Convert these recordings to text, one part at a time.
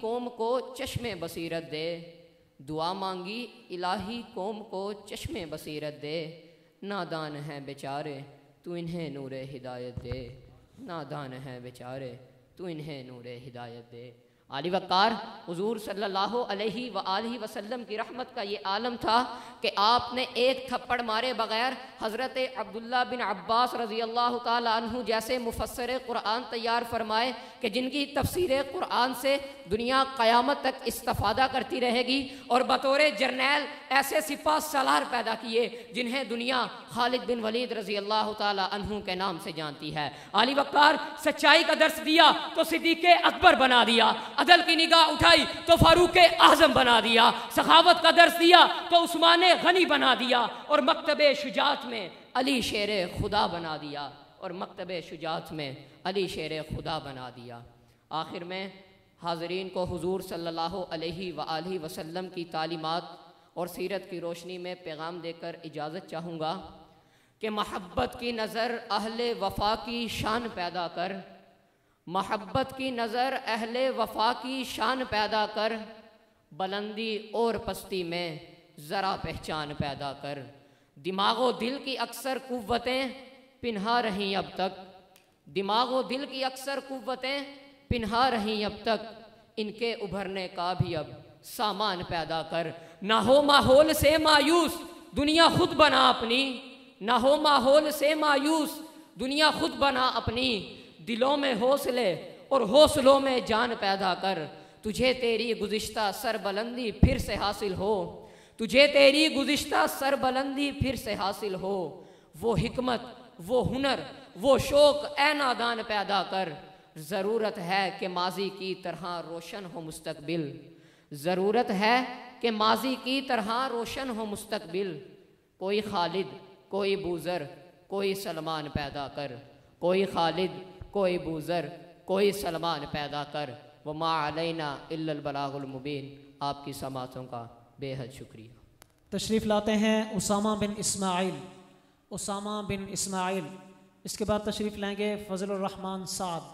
कौम को चश्मे बसीरत दे, दुआ मांगी इलाही कौम को चश्मे बसीरत दे। नादान हैं बेचारे तू इन्हें नूरे हिदायत दे, नादान हैं बेचारे तू इन्हें नूरे हिदायत दे। आली वक़ार हुज़ूर सल्लल्लाहु अलैहि व आलिहि वसल्लम की रहमत का ये आलम था कि आपने एक थप्पड़ मारे बग़ैर हज़रत अब्दुल्ला बिन अब्बास रज़ी अल्लाह ताला अन्हु जैसे मुफ़स्सिर क़ुरआन तैयार फरमाए कि जिनकी तफ़सीर क़ुरआन से दुनिया क़यामत तक इस्तिफ़ादा करती रहेगी, और बतौर जर्नैल ऐसे सिपा सलार पैदा किए जिन्हें दुनिया खालिद बिन वलीद रज़ी अल्लाह ताला अन्हु के नाम से जानती है। आली वक़ार सच्चाई का दर्स दिया तो सिद्दीक़ अकबर बना दिया, अदल की निगाह उठाई तो फारूक आज़म बना दिया, सखावत का दर्स दिया तो उस्मान गनी बना दिया, और मकतबे शुजात में अली शेर खुदा बना दिया, और मकतबे शुजात में अली शेर खुदा बना दिया। आखिर में हाज़रीन को हुज़ूर सल्लल्लाहु अलैहि व आलिहि वसल्लम की तालीमात और सीरत की रोशनी में पैगाम देकर इजाज़त चाहूँगा कि महब्बत की नज़र अहले वफ़ा की शान पैदा कर, महब्बत की नज़र अहले वफ़ा की शान पैदा कर, बुलंदी और पस्ती में ज़रा पहचान पैदा कर। दिमागो दिल की अक्सर कुव्वतें पिन्हा रहीं अब तक, दिमागो दिल की अक्सर कुव्वतें पिन्हा रहीं अब तक, इनके उभरने का भी अब सामान पैदा कर। ना हो माहौल से मायूस दुनिया खुद बना अपनी, ना हो माहौल से मायूस दुनिया खुद बना अपनी, दिलों में हौसले और हौसलों में जान पैदा कर। तुझे तेरी गुज़िश्ता सरबलंदी फिर से हासिल हो, तुझे तेरी गुज़िश्ता सरबलंदी फिर से हासिल हो। वो हिकमत, वो हुनर, वो शौक़ ए नादान पैदा कर। ज़रूरत है कि माजी की तरह रोशन हो मुस्तकबिल, ज़रूरत है कि माजी की तरह रोशन हो मुस्तकबिल। कोई खालिद, कोई बूज़र, कोई सलमान पैदा कर, कोई खालिद, कोई बूज़र, कोई सलमान पैदा कर। व मा अलैना इल्लल बलागुल मुबीन। आपकी समातों का बेहद शुक्रिया। तशरीफ़ लाते हैं उसामा बिन इस्माइल, उसामा बिन इस्माइल। इसके बाद तशरीफ़ लेंगे फ़ज़लुर रहमान साद।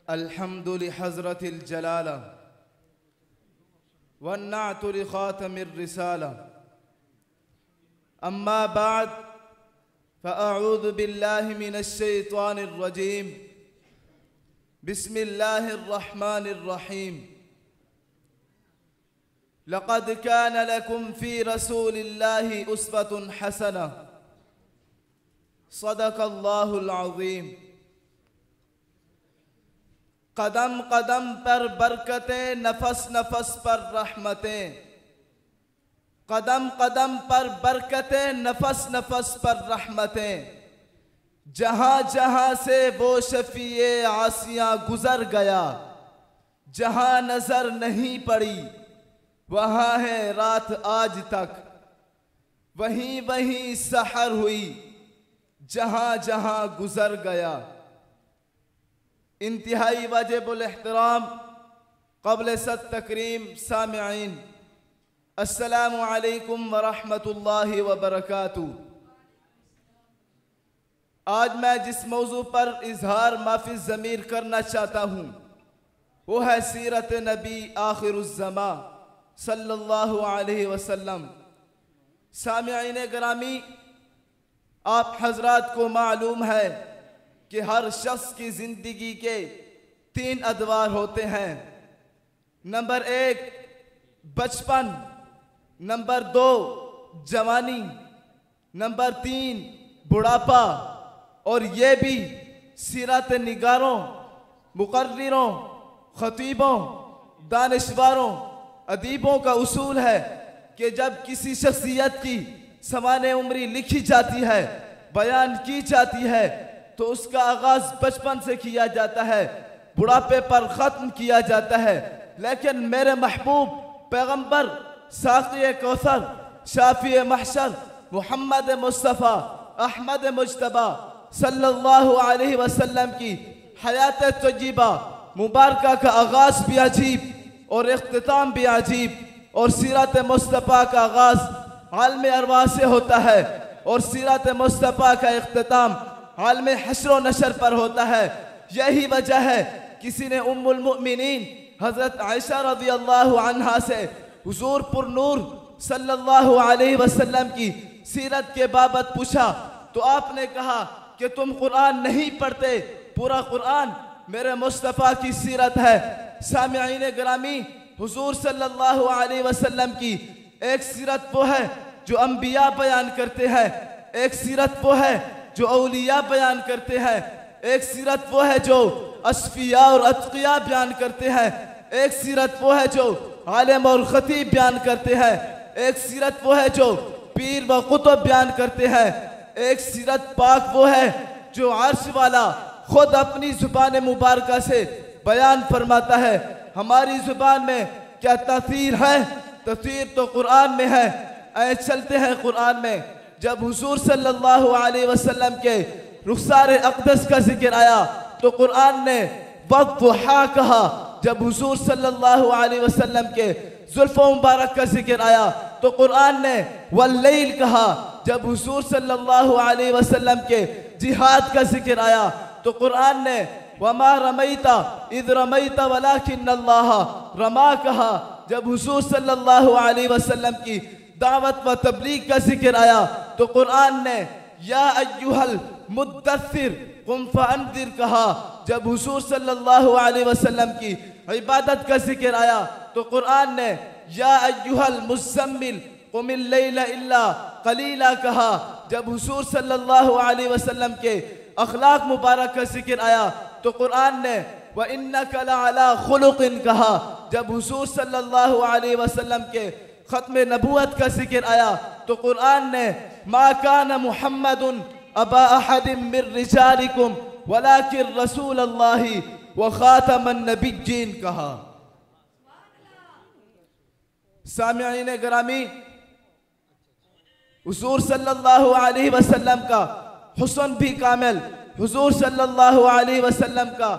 अल्हम्दु लिहज़रतिल जलाला वन्नातु लिखातमिर रिसाला, अम्मा बाद फ़अऊज़ु बिल्लाहि मिनश शैतानिर रजीम, बिस्मिल्लाहिर रहमानिर रहीम। लक़द कान लकुम फ़ी रसूलिल्लाहि उस्वतुन हसना, सदक़ल्लाहुल अज़ीम। कदम कदम पर बरकतें, नफस नफस पर रहमतें, कदम कदम पर बरकतें, नफस नफस पर रहमतें। जहाँ जहाँ से वो शफ़ीए आसियाँ गुज़र गया, जहाँ नज़र नहीं पड़ी वहाँ है रात आज तक, वहीं वहीं सहर हुई जहाँ जहाँ गुज़र गया। इंतहाई वाजिबुल एहतराम क़ब्ल सद तकरीम सामिईन, अस्सलामु अलैकुम व रहमतुल्लाहि व बरकातुहू। आज मैं जिस मौजू पर इजहार माफ़ी ज़मीर करना चाहता हूँ वो है सीरत नबी आखिरुज़्ज़मा सल्लल्लाहु अलैहि वसल्लम। सामिईन गिरामी, आप हजरात को मालूम है कि हर शख्स की ज़िंदगी के 3 अदवार होते हैं। नंबर 1 बचपन, नंबर 2 जवानी, नंबर 3 बुढ़ापा। और ये भी सीरत निगारों, मुकर्रिरों, खतीबों, दानिशवारों, अदीबों का उसूल है कि जब किसी शख्सियत की समाने उम्री लिखी जाती है, बयान की जाती है, तो उसका आगाज़ बचपन से किया जाता है, बुढ़ापे पर ख़त्म किया जाता है। लेकिन मेरे महबूब पैगंबर साक़ी कौसर, शाफ़ी महशर, मोहम्मद मुस्तफ़ा अहमद मुज्तबा सल्लल्लाहु अलैहि वसल्लम की हयात तज्जिबा मुबारका का आगाज़ भी अजीब और इख्तिताम भी अजीब। और सीरत मुस्तफ़ा का आगाज़ आलम अरवाह से होता है और सीरत मुस्तफ़ा का इख्तिताम आलम हश्र व नशर पर होता है। यही वजह है किसी ने उम्मुल मुमिनीन हज़रत आयशा रज़ियल्लाहु अन्हा से हुज़ूर पुर नूर सल्लल्लाहु अलैहि वसल्लम की सीरत के बाबत पूछा तो आपने कहा कि तुम कुरान नहीं पढ़ते, पूरा कुरान मेरे मुस्तफ़ा की सीरत है। सामिईन गिरामी, हुज़ूर सल्लल्लाहु अलैहि वसल्लम की एक सीरत वो है जो अंबिया बयान करते हैं, एक सीरत वो है जो औलिया बयान करते हैं, एक सीरत वो है जो अस्फिया और अतकिया बयान करते हैं, एक सीरत वो है जो आलिम और खतीब बयान करते हैं, एक सीरत वो है जो पीर व कुतुब बयान करते हैं, एक सीरत पाक वो है जो अर्श वाला खुद अपनी जुबान मुबारका से बयान फरमाता है। हमारी जुबान में क्या तसीर है? तसीर तो कुरान में है। आए चलते हैं कुरान में। जब हुजूर सल्लल्लाहु अलैहि वसल्लम के रुखसार अक़दस का जिक्र आया तो कुरान ने वद्दुहा कहा। जब हुजूर सल्लल्लाहु अलैहि वसल्लम के जुल्फ़ों मुबारक का जिक्र आया तो कुरान ने वल्लैल कहा। जब हुजूर सल्लल्लाहु अलैहि वसल्लम के जिहाद का जिक्र आया तो कुरान ने वमा रमैता इद रमैता वलाकिन्नल्लाह रमा कहा। जब हुजूर सल्लल्लाहु अलैहि वसल्लम की दावत व तबलीग का जिक्र आया तो कुरान ने या अय्युहल मुद्दस्सिर कुम फअंदिर कहा। जब हुजूर सल्लल्लाहु अलैहि वसल्लम की इबादत का जिक्र आया तो कुरान ने या अय्युहल मुज़्ज़म्मिल कुमिल लैला इल्ला कलीला कहा। जब हुजूर सल्लल्लाहु अलैहि वसल्लम के अखलाक मुबारक का जिक्र आया तो कुरान ने व इन्नका लअला खुलुकिन कहा। जब हुजूर सल्लल्लाहु अलैहि वसल्लम के खत्म नबूवत का जिक्र आया तो कुरान ने मा कान मुहम्मदुन अबा अहदिम मिर रिजालिकुम वलाकिन रसूलुल्लाहि व खातमन नबिय्यीन कहा। सामिईन गिरामी, हुजूर सल्लल्लाहु अलैहि वसल्लम का हुस्न भी कामिल, हुजूर सल्लल्लाहु अलैहि वसल्लम का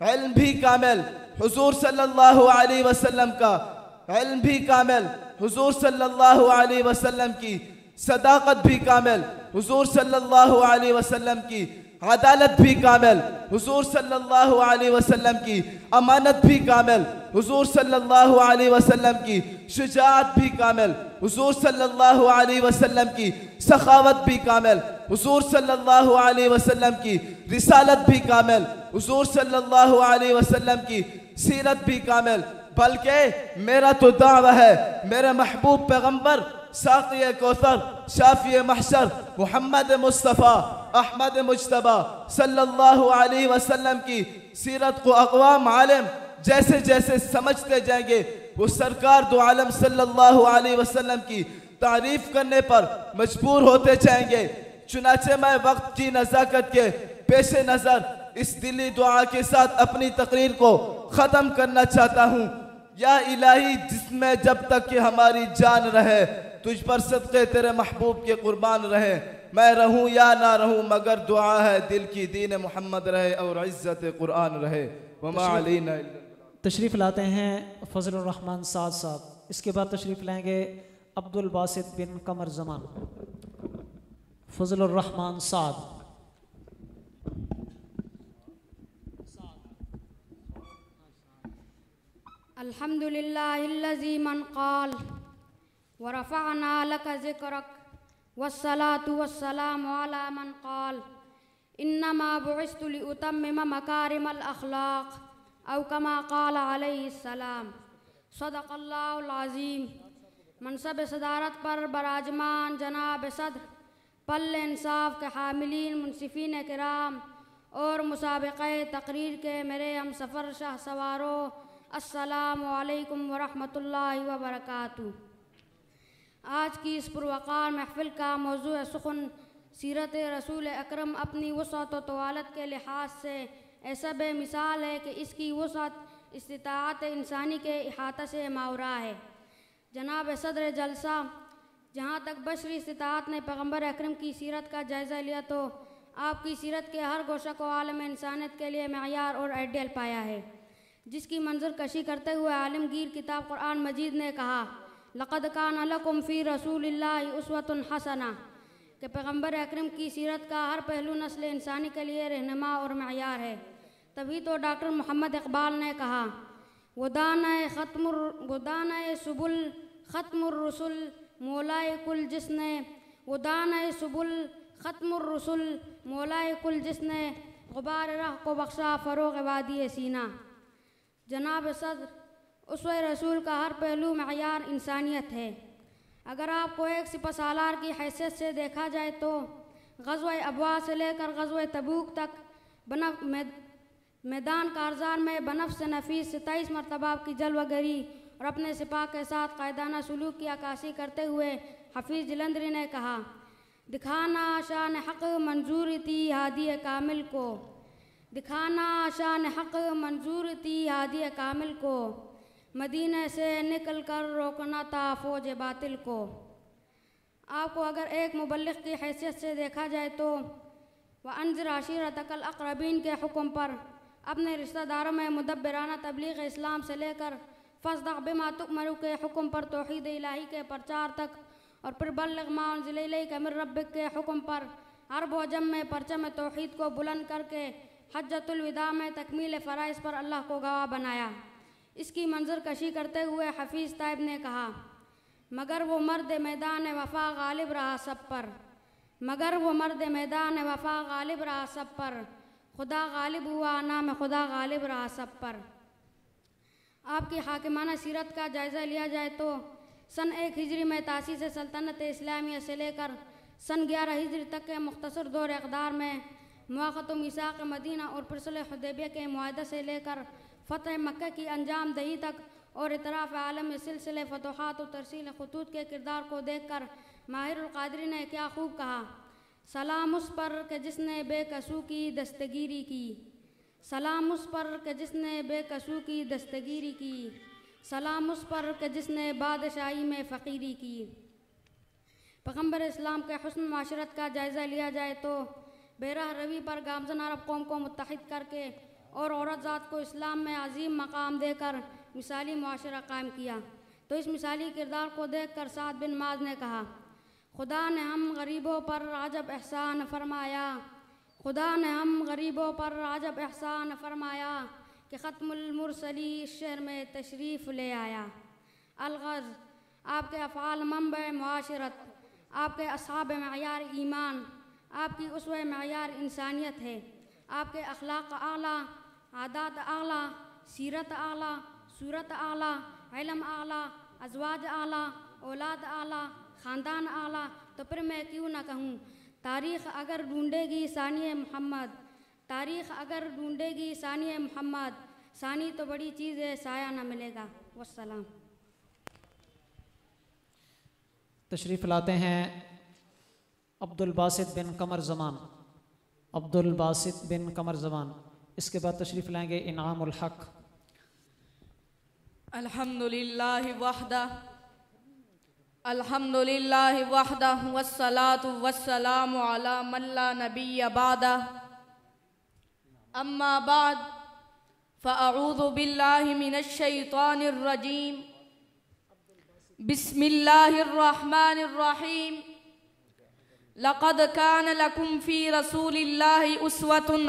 इल्म भी कामिल, हुजूर सल्लल्लाहु अलैहि वसल्लम का इल्म भी कामिल, हुजूर सल्लल्लाहु अलैहि वसल्लम की सदाकत भी कामिल, हुजूर सल्लल्लाहु अलैहि वसल्लम की अदालत भी कामिल, हुजूर सल्लल्लाहु अलैहि वसल्लम की अमानत भी कामिल, हुजूर सल्लल्लाहु अलैहि वसल्लम की शुजाअत भी कामिल, हुजूर सल्लल्लाहु अलैहि वसल्लम की सखावत भी कामिल, हुजूर सल्लल्लाहु अलैहि वसल्लम की रिसालत भी कामिल, हुजूर सल्लल्लाहु अलैहि वसल्लम की सीरत भी कामिल। बल्कि मेरा तो दावा है मेरे महबूब पैगंबर साक़ी कौसर शाफ़ी महशर मोहम्मद मुस्तफ़ा अहमद मुज्तबा सल्लल्लाहु अलैहि वसल्लम की सीरत को अक़वाम आलिम जैसे जैसे समझते जाएंगे वो सरकार दो आलम सल्लल्लाहु अलैहि वसल्लम की तारीफ करने पर मजबूर होते जाएंगे। चुनाचे मैं वक्त की नज़ाकत के पेश नज़र इस दिली दुआ के साथ अपनी तकरीर को ख़त्म करना चाहता हूँ। या इलाही, जिसमें जब तक कि हमारी जान रहे तुझ पर सदक़े तेरे महबूब के कुर्बान रहे। मैं रहूँ या ना रहूँ मगर दुआ है दिल की दीन मोहम्मद रहे और इज़्ज़त कुरान रहे। वमा अलैना तशरीफ़ लाते हैं फजलुर रहमान साद साहब। इसके बाद तशरीफ़ लाएंगे अब्दुल बासित बिन कमर जमान। फजलुर रहमान साद। अल्हम्दुलिल्लाहिल्लज़ी मन क़ाल व रफ़अना लका ज़िक्रक वस्सलातु वस्सलामु अला मन क़ाल इन्नमा बुइस्तु लिउतम्मिम मकारिमल अख़लाक़ औ कमा क़ाल अलैहिस्सलाम। सदक़ल्लाहुल अज़ीम। मनसब सदारत पर बराजमान जनाब सदर, पल इंसाफ के हामिलीन मुनसिफ़ीन किराम और मुसाबिक़े तकरीर के मेरे हम सफ़र शाह सवारों, अस्सलामु अलैकुम व रहमतुल्लाहि व बरकातुहू। आज की इस पुरवक़ार महफ़िल का मौज़ू सुख़न सीरत रसूल अकरम अपनी वसअत व तवालत के लिहाज से ऐसा बेमिसाल है कि इसकी वसअत इस्तिताअत इंसानी के इहाता से मावरा है। जनाब सदर जलसा, जहाँ तक बशरी इस्तिताअत ने पैगम्बर अकरम की सीरत का जायज़ा लिया तो आपकी सीरत के हर गोशा को आलम इंसानियत के लिए मयार और आइडियल पाया है। जिसकी मंजर कशी करते हुए आलमगीर किताब कुरान मजीद ने कहा, लक़द कान लकुम फ़ी रसूलिल्लाहि उस्वतुन हसना, कि पैगम्बर अकरम की सीरत का हर पहलू नस्ल इंसानी के लिए रहनुमा और मयार है। तभी तो डॉक्टर मोहम्मद इकबाल ने कहा, गुदान सुबुल ख़त्मुर रसूल मौलाए कुल जिसने, गुदान सुबुल ख़त्मुर रसूल मौलाए कुल जिसने, गुबार राह को बख्शा फ़रोग़ वादी सीना। जनाब सदर, उसवे रसूल का हर पहलू मयार इंसानियत है। अगर आपको एक सिपहसालार की हैसियत से देखा जाए तो ग़ज़वा अबवा से लेकर ग़ज़वा तबूक तक मैदान कारज़ान में बनफ्स नफीस 27 मरतबा की जलवागरी और अपने सिपाह के साथ कायदाना सलूक की अक्कासी करते हुए हफीज़ जलंधरी ने कहा, दिखाना शान हक़ मंजूर थी हादी कामिल को, दिखाना शान हक़ मंजूर थी हादी कामिल को, मदीने से निकल कर रोकना था फ़ौज बातिल को। आपको अगर एक मुबल्लिग़ की हैसियत से देखा जाए तो वह अंज़िर अशीरतकल अक़रबीन के हुक्म पर अपने रिश्तेदारों में मुदब्बिराना तबलीग इस्लाम से लेकर फ़स्दक़ बिमा तुअमर के हुक्म पर तौहीद इलाही के प्रचार तक और फिर बल्लिग़ मा उन्ज़िला इलैका मिन रब्बिक के हुक्म पर अरब व अजम में परचम तौहीद को बुलंद करके हज्जतुल विदा में तकमील फ़राइज़ पर अल्लाह को गवाह बनाया। इसकी मंजर कशी करते हुए हफीज़ ताइब ने कहा, मगर वो मर्द मैदान वफ़ा गालिब रहा सब पर, मगर वो मर्द मैदान वफ़ा गालिब रहा सब पर, खुदा गालिब हुआ नाम खुदा गालिब रहा सब पर। आपकी हाकिमाना सीरत का जायज़ा लिया जाए तो सन 1 हिजरी में तासीस सल्तनत इस्लामिया से लेकर सन 11 हिजरी तक के मुख्तसर दौर इक़दार में मुआक़त मीसाक़ मदीना और फिर सुलह हुदैबिया के मुआहदे से लेकर फ़तह मक्का की अंजाम दही तक और इतराफ़ आलम में सिलसिले फतूहात और तरसील ख़ुतूत के किरदार को देखकर माहिरुल क़ादरी ने क्या खूब कहा, सलाम उस पर कि जिसने बेकसू की दस्तगीरी की, सलाम उस पर कि जिसने बेकसू की दस्तगीरी की, सलाम उस पर कि जिसने बादशाही में फ़कीरी की। पैगम्बर इस्लाम के हुस्न माशरत का जायज़ा लिया जाए तो बेराह रवी पर गामज़न अरब कौम को मुत्तहिद करके और औरत ज़ात को इस्लाम में अजीम मकाम देकर मिसाली मुआशरा कायम किया। तो इस मिसाली किरदार को देख कर साद बिन माज ने कहा, खुदा ने हम गरीबों पर अजब एहसान फरमाया, खुदा ने हम गरीबों पर अजब एहसान फरमाया कि ख़त्मुल मुरसली इस शहर में तशरीफ़ ले आया। अलग़ज़, आपके अफ़आल मंबअ मुआशरत, आपके असहाब मयार ईमान, आपकी उसवे मयार इंसानियत है। आपके अखलाक आला, आदात आला, सीरत आला, सूरत आला, इल्म आला, अज़वाज आला, औलाद आला, ख़ानदान आला। तो फिर मैं क्यों ना कहूँ, तारीख़ अगर ढूँढेगी सानिए मोहम्मद, तारीख़ अगर ढूँढेगी सानिए मोहम्मद, सानी तो बड़ी चीज़ है साया ना मिलेगा। वस्सलाम। तशरीफ़ लाते हैं अब्दुल बासित बिन कमर ज़मान, अब्दुल बासित बिन कमर ज़मान। इसके बाद तशरीफ़ लाएंगे इनामुल हक़। अल्हम्दुलिल्लाहि वहदा, अल्हम्दुलिल्लाहि वहदा, वस्सलातु वस्सलामु अला मन ला नबिय्य बादा, अम्मा बाद, फ़अऊज़ु बिल्लाहि मिनश शैतानिर रजीम, बिस्मिल्लाहिर रहमानिर रहीम। लक़द कान लकुम फ़ी रसूलिल्लाहि उस्वतुन